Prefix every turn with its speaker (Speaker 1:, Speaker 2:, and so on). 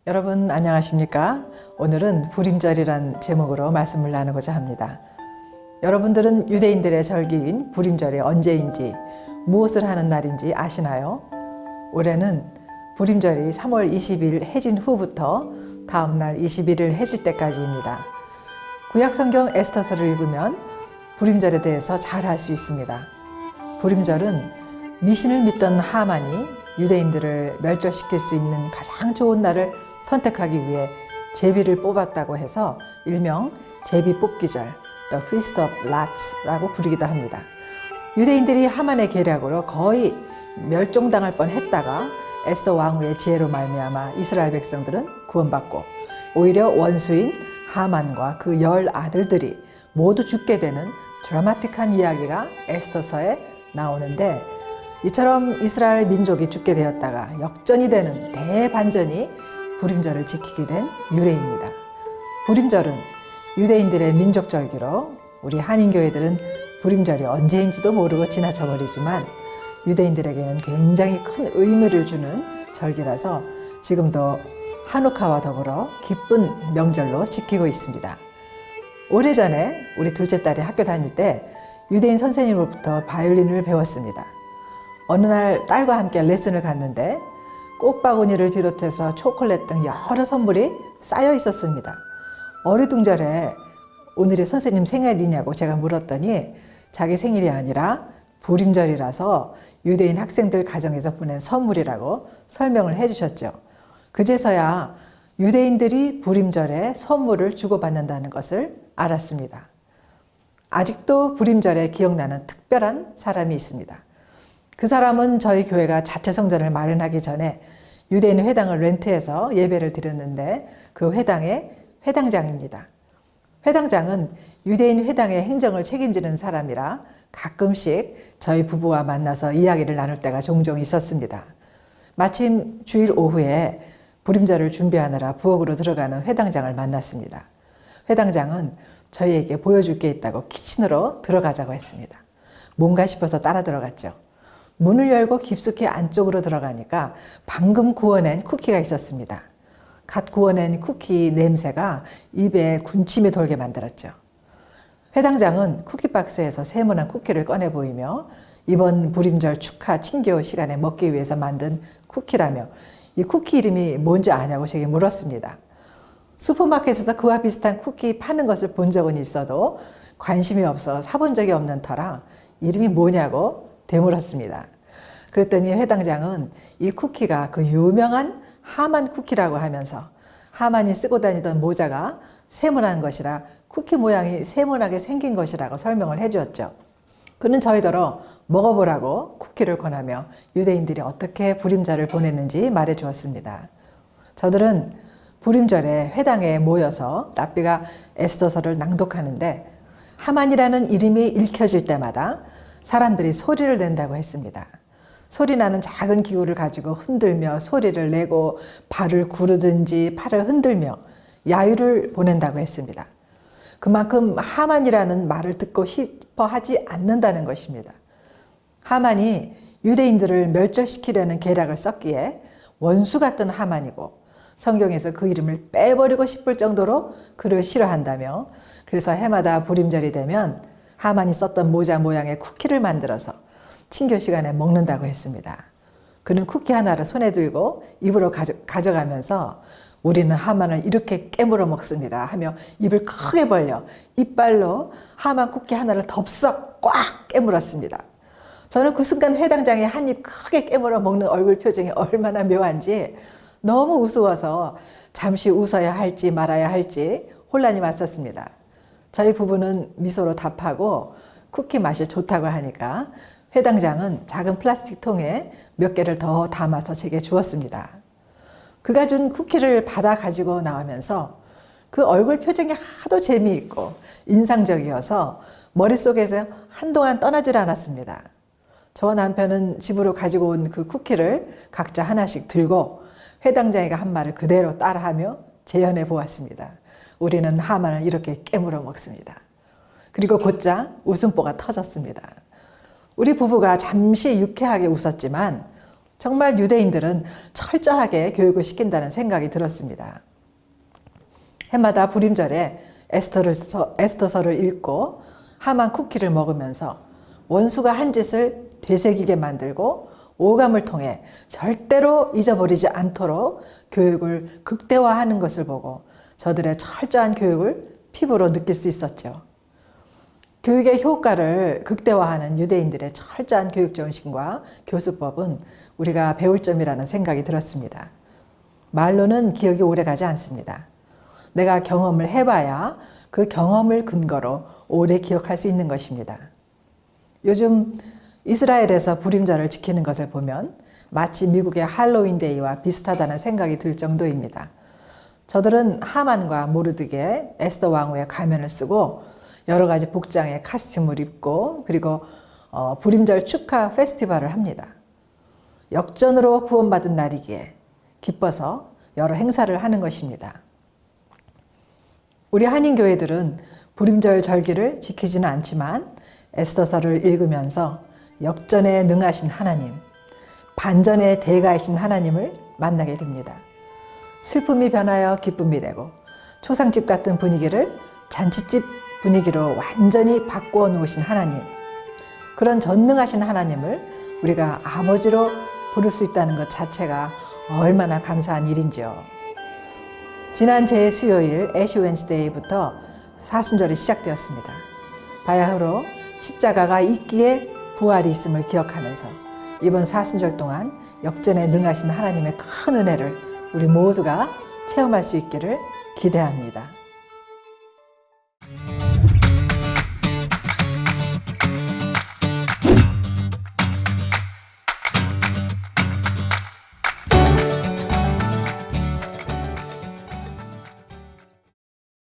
Speaker 1: 여러분 안녕하십니까? 오늘은 불임절이란 제목으로 말씀을 나누고자 합니다. 여러분들은 유대인들의 절기인 불임절이 언제인지 무엇을 하는 날인지 아시나요? 올해는 불임절이 3월 20일 해진 후부터 다음날 21일 해질 때까지입니다. 구약성경 에스더서를 읽으면 불임절에 대해서 잘 알 수 있습니다. 불임절은 미신을 믿던 하만이 유대인들을 멸절시킬 수 있는 가장 좋은 날을 선택하기 위해 제비를 뽑았다고 해서 일명 제비 뽑기절, The Feast of Lots라고 부르기도 합니다. 유대인들이 하만의 계략으로 거의 멸종당할 뻔했다가 에스더 왕후의 지혜로 말미암아 이스라엘 백성들은 구원받고 오히려 원수인 하만과 그 10 아들들이 모두 죽게 되는 드라마틱한 이야기가 에스더서에 나오는데, 이처럼 이스라엘 민족이 죽게 되었다가 역전이 되는 대반전이 불임절을 지키게 된 유래입니다. 불임절은 유대인들의 민족절기로 우리 한인교회들은 불임절이 언제인지도 모르고 지나쳐버리지만 유대인들에게는 굉장히 큰 의미를 주는 절기라서 지금도 하누카와 더불어 기쁜 명절로 지키고 있습니다. 오래전에 우리 둘째 딸이 학교 다닐 때 유대인 선생님으로부터 바이올린을 배웠습니다. 어느 날 딸과 함께 레슨을 갔는데 꽃바구니를 비롯해서 초콜릿 등 여러 선물이 쌓여 있었습니다. 어리둥절에 오늘이 선생님 생일이냐고 제가 물었더니 자기 생일이 아니라 불임절이라서 유대인 학생들 가정에서 보낸 선물이라고 설명을 해주셨죠. 그제서야 유대인들이 불임절에 선물을 주고받는다는 것을 알았습니다. 아직도 불임절에 기억나는 특별한 사람이 있습니다. 그 사람은 저희 교회가 자체 성전을 마련하기 전에 유대인 회당을 렌트해서 예배를 드렸는데 그 회당의 회당장입니다. 회당장은 유대인 회당의 행정을 책임지는 사람이라 가끔씩 저희 부부와 만나서 이야기를 나눌 때가 종종 있었습니다. 마침 주일 오후에 불임절을 준비하느라 부엌으로 들어가는 회당장을 만났습니다. 회당장은 저희에게 보여줄 게 있다고 키친으로 들어가자고 했습니다. 뭔가 싶어서 따라 들어갔죠. 문을 열고 깊숙이 안쪽으로 들어가니까 방금 구워낸 쿠키가 있었습니다. 갓 구워낸 쿠키 냄새가 입에 군침이 돌게 만들었죠. 회당장은 쿠키박스에서 세모난 쿠키를 꺼내 보이며 이번 불임절 축하 친교 시간에 먹기 위해서 만든 쿠키라며 이 쿠키 이름이 뭔지 아냐고 제게 물었습니다. 슈퍼마켓에서 그와 비슷한 쿠키 파는 것을 본 적은 있어도 관심이 없어 사본 적이 없는 터라 이름이 뭐냐고 되물었습니다. 그랬더니 회당장은 이 쿠키가 그 유명한 하만 쿠키라고 하면서 하만이 쓰고 다니던 모자가 세모난 것이라 쿠키 모양이 세모나게 생긴 것이라고 설명을 해주었죠. 그는 저희더러 먹어보라고 쿠키를 권하며 유대인들이 어떻게 불임절을 보냈는지 말해 주었습니다. 저들은 불임절에 회당에 모여서 랍비가 에스더서를 낭독하는데 하만이라는 이름이 읽혀질 때마다 사람들이 소리를 낸다고 했습니다. 소리나는 작은 기구를 가지고 흔들며 소리를 내고 발을 구르든지 팔을 흔들며 야유를 보낸다고 했습니다. 그만큼 하만이라는 말을 듣고 싶어 하지 않는다는 것입니다. 하만이 유대인들을 멸절시키려는 계략을 썼기에 원수 같은 하만이고 성경에서 그 이름을 빼버리고 싶을 정도로 그를 싫어한다며, 그래서 해마다 불임절이 되면 하만이 썼던 모자 모양의 쿠키를 만들어서 친교 시간에 먹는다고 했습니다. 그는 쿠키 하나를 손에 들고 입으로 가져가면서 우리는 하만을 이렇게 깨물어 먹습니다 하며 입을 크게 벌려 이빨로 하만 쿠키 하나를 덥석 꽉 깨물었습니다. 저는 그 순간 회당장이 한 입 크게 깨물어 먹는 얼굴 표정이 얼마나 묘한지 너무 우스워서 잠시 웃어야 할지 말아야 할지 혼란이 왔었습니다. 저희 부부는 미소로 답하고 쿠키 맛이 좋다고 하니까 회당장은 작은 플라스틱 통에 몇 개를 더 담아서 제게 주었습니다. 그가 준 쿠키를 받아 가지고 나오면서 그 얼굴 표정이 하도 재미있고 인상적이어서 머릿속에서 한동안 떠나질 않았습니다. 저와 남편은 집으로 가지고 온 그 쿠키를 각자 하나씩 들고 회당장이가 한 말을 그대로 따라하며 재현해 보았습니다. 우리는 하만을 이렇게 깨물어 먹습니다. 그리고 곧장 웃음보가 터졌습니다. 우리 부부가 잠시 유쾌하게 웃었지만 정말 유대인들은 철저하게 교육을 시킨다는 생각이 들었습니다. 해마다 부림절에 에스더서를 읽고 하만 쿠키를 먹으면서 원수가 한 짓을 되새기게 만들고 오감을 통해 절대로 잊어버리지 않도록 교육을 극대화하는 것을 보고 저들의 철저한 교육을 피부로 느낄 수 있었죠. 교육의 효과를 극대화하는 유대인들의 철저한 교육 정신과 교수법은 우리가 배울 점이라는 생각이 들었습니다. 말로는 기억이 오래가지 않습니다. 내가 경험을 해봐야 그 경험을 근거로 오래 기억할 수 있는 것입니다. 요즘 이스라엘에서 부림절을 지키는 것을 보면 마치 미국의 할로윈데이와 비슷하다는 생각이 들 정도입니다. 저들은 하만과 모르드게 에스더 왕후의 가면을 쓰고 여러 가지 복장의 카스튬을 입고 그리고 부림절 축하 페스티벌을 합니다. 역전으로 구원받은 날이기에 기뻐서 여러 행사를 하는 것입니다. 우리 한인교회들은 부림절 절기를 지키지는 않지만 에스더서를 읽으면서 역전에 능하신 하나님, 반전의 대가이신 하나님을 만나게 됩니다. 슬픔이 변하여 기쁨이 되고 초상집 같은 분위기를 잔치집 분위기로 완전히 바꾸어 놓으신 하나님, 그런 전능하신 하나님을 우리가 아버지로 부를 수 있다는 것 자체가 얼마나 감사한 일인지요. 지난 제 수요일 애쉬 웬스데이부터 사순절이 시작되었습니다. 바야흐로 십자가가 있기에 부활이 있음을 기억하면서 이번 사순절 동안 역전에 능하신 하나님의 큰 은혜를 우리 모두가 체험할 수 있기를 기대합니다.